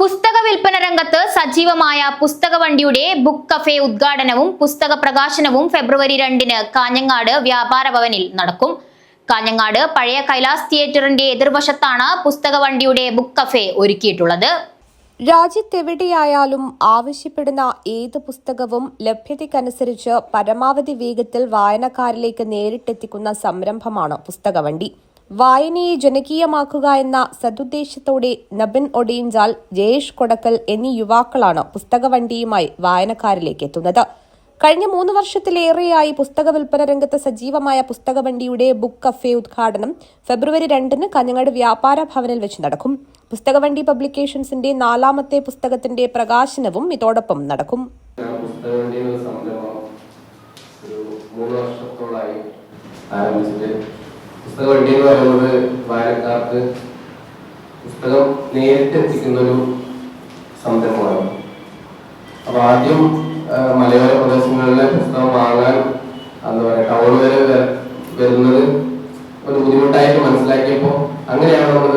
പുസ്തക വിൽപ്പന രംഗത്ത് സജീവമായ പുസ്തക വണ്ടിയുടെ ബുക്ക് കഫേ ഉദ്ഘാടനവും പുസ്തക പ്രകാശനവും ഫെബ്രുവരി 2-ന് കാഞ്ഞങ്ങാട് വ്യാപാര ഭവനിൽ നടക്കും. കാഞ്ഞങ്ങാട് പഴയ കൈലാസ് തിയേറ്ററിന്റെ എതിർവശത്താണ് പുസ്തക വണ്ടിയുടെ ബുക്ക് കഫേ ഒരുക്കിയിട്ടുള്ളത്. രാജ്യത്തെവിടെയായാലും ആവശ്യപ്പെടുന്ന ഏത് പുസ്തകവും ലഭ്യതയ്ക്കനുസരിച്ച് പരമാവധി വേഗത്തിൽ വായനക്കാരിലേക്ക് നേരിട്ടെത്തിക്കുന്ന സംരംഭമാണ് പുസ്തകവണ്ടി. വായനയെ ജനകീയമാക്കുക എന്ന സദുദ്ദേശത്തോടെ നബിൻ ഒടിയഞ്ചാൽ, ജയേഷ് കൊടക്കൽ എന്നീ യുവാക്കളാണ് പുസ്തകവണ്ടിയുമായി വായനക്കാരിലേക്ക് എത്തുന്നത്. കഴിഞ്ഞ 3 വർഷത്തിലേറെയായി പുസ്തക വിൽപ്പന രംഗത്ത് സജീവമായ പുസ്തകവണ്ടിയുടെ ബുക്ക് കഫേ ഉദ്ഘാടനം ഫെബ്രുവരി 2-ന് കാഞ്ഞങ്ങാട് വ്യാപാര ഭവനിൽ വെച്ച് നടക്കും. പുസ്തകവണ്ടി പബ്ലിക്കേഷൻസിന്റെ 4ാമത്തെ പുസ്തകത്തിന്റെ പ്രകാശനവും ഇതോടൊപ്പം നടക്കും. പുസ്തകവണ്ടി എന്ന് പറയുന്നത് വായനക്കാർക്ക് പുസ്തകം നേരിട്ടെത്തിക്കുന്ന ഒരു സംരംഭമാണ്. അപ്പൊ ആദ്യം മലയോര പ്രദേശങ്ങളിലെ പുസ്തകം വാങ്ങാൻ എന്താ പറയുക ടൗൺ വരെ വരുന്നത് ഒരു ബുദ്ധിമുട്ടായിട്ട് മനസ്സിലാക്കിയപ്പോൾ അങ്ങനെയാണ് നമ്മൾ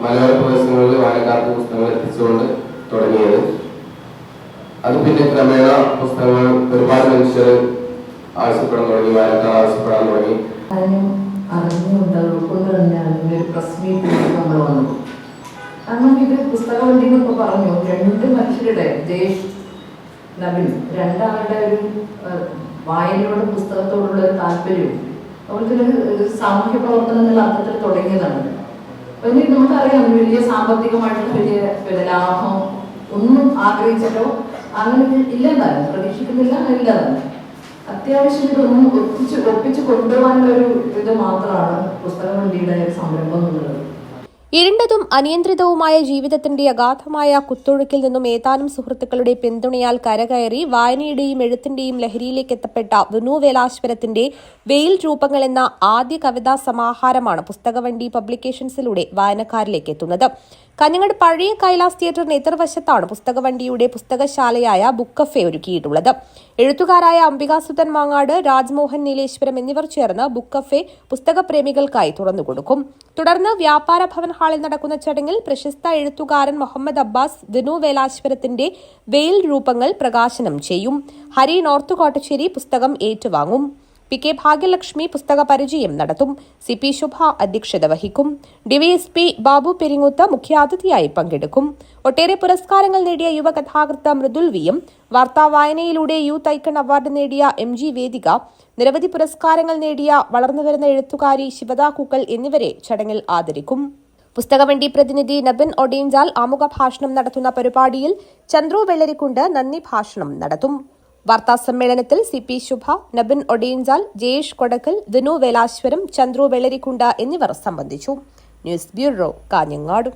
മലയോര പ്രദേശങ്ങളിൽ വായനക്കാർക്ക് പുസ്തകങ്ങൾ എത്തിച്ചുകൊണ്ട് തുടങ്ങിയത്. അത് പിന്നെ ക്രമേണ പുസ്തകങ്ങൾ ഒരുപാട് മനുഷ്യർ ആവശ്യപ്പെടാൻ തുടങ്ങി, വായനക്കാർ ആവശ്യപ്പെടാൻ തുടങ്ങി. അറിഞ്ഞുകൊണ്ട് ഉൾക്കൊണ്ട് തന്നെയാണ് ഒരു പ്രസ് മീറ്റ് നമ്മൾ വന്നത്. കാരണം ഇത് പുസ്തകവണ്ടി എന്നൊക്കെ പറഞ്ഞു, 2 മനുഷ്യരുടെ ജയേഷ്, നബിൻ, രണ്ടാളുടെ ഒരു വായനയോടും പുസ്തകത്തോടുള്ള ഒരു താല്പര്യവും അതുപോലെ ഒരു സാമൂഹ്യ പ്രവർത്തനം എന്നുള്ള അർത്ഥത്തിൽ തുടങ്ങിയതാണ്. എന്നിട്ട് നമുക്കറിയാം വലിയ സാമ്പത്തികമായിട്ടുള്ള വലിയ ലാഭം ഒന്നും ആഗ്രഹിച്ചിട്ടോ അങ്ങനെ ഇല്ലെന്നാണ്, പ്രതീക്ഷിക്കുന്നില്ല, ഇല്ലെന്നാണ്. അത്യാവശ്യം ഇതൊന്നും ഒപ്പിച്ച് കൊണ്ടുപോകാനുള്ള ഒരു ഇത് മാത്രമാണ് പുസ്തകവണ്ടിയുടെ സംരംഭം എന്നുള്ളത്. ഇരുണ്ടതും അനിയന്ത്രിതവുമായ ജീവിതത്തിന്റെ അഗാധമായ കുത്തൊഴുക്കിൽ നിന്നും ഏതാനും സുഹൃത്തുക്കളുടെ പിന്തുണയാൽ കരകയറി വായനയുടെയും എഴുത്തിന്റെയും ലഹരിയിലേക്ക് എത്തപ്പെട്ട വിനു വേലാശ്വരത്തിന്റെ വെയിൽ രൂപങ്ങൾ എന്ന ആദ്യ കവിതാ സമാഹാരമാണ് പുസ്തകവണ്ടി പബ്ലിക്കേഷൻസിലൂടെ വായനക്കാരിലേക്ക് എത്തുന്നത്. കാഞ്ഞങ്ങാട് പഴയ കൈലാസ് തിയേറ്ററിന് എതിർവശത്താണ് പുസ്തകവണ്ടിയുടെ പുസ്തകശാലയായ ബുക്ക് കഫേ ഒരുക്കിയിട്ടുള്ളത്. എഴുത്തുകാരായ അംബികാസുധൻ മാങ്ങാട്, രാജ്മോഹൻ നീലേശ്വരം എന്നിവർ ചേർന്ന് ബുക്ക് കഫേ പുസ്തകപ്രേമികൾക്കായി തുറന്നുകൊടുക്കും. തുടർന്ന് വ്യാപാര ഭവൻ ഹാളിൽ നടക്കുന്ന ചടങ്ങിൽ പ്രശസ്ത എഴുത്തുകാരൻ മുഹമ്മദ് അബ്ബാസ് വിനു വേലാശ്വരത്തിന്റെ വെയിൽ രൂപങ്ങൾ പ്രകാശനം ചെയ്യും. ഹരി നോർത്ത് കോട്ടശ്ശേരി പുസ്തകം ഏറ്റുവാങ്ങും. പി കെ ഭാഗ്യലക്ഷ്മി പുസ്തക പരിചയം നടത്തും. സി പി ശുഭ അധ്യക്ഷത വഹിക്കും. ഡിവൈഎസ്പി ബാബു പെരിങ്ങൂത്ത് മുഖ്യാതിഥിയായി പങ്കെടുക്കും. ഒട്ടേറെ പുരസ്കാരങ്ങൾ നേടിയ യുവ കഥാകൃത്ത് മൃദുൽ വിയും, വാർത്താ വായനയിലൂടെ യൂത്ത് ഐക്കൺ അവാർഡ് നേടിയ MG വേദിക, നിരവധി പുരസ്കാരങ്ങൾ നേടിയ വളർന്നുവരുന്ന എഴുത്തുകാരി ശിവദ കൂക്കൽ എന്നിവരെ ചടങ്ങിൽ ആദരിക്കും. പുസ്തകവണ്ടി പ്രതിനിധി നബിൻ ഒടിയഞ്ചാൽ ആമുഖ ഭാഷണം നടത്തുന്ന പരിപാടിയിൽ ചന്ദ്രു വെള്ളരിക്കുണ്ട് നന്ദി ഭാഷണം നടത്തും. വാർത്താസമ്മേളനത്തിൽ സി പി ശുഭ, നബിൻ ഒടിയഞ്ചാൽ, ജയേഷ് കൊടക്കൽ, വിനു വേലാശ്വരം, ചന്ദ്രു വെള്ളരിക്കുണ്ട് എന്നിവർ സംബന്ധിച്ചു. News bureau, Kanhangad.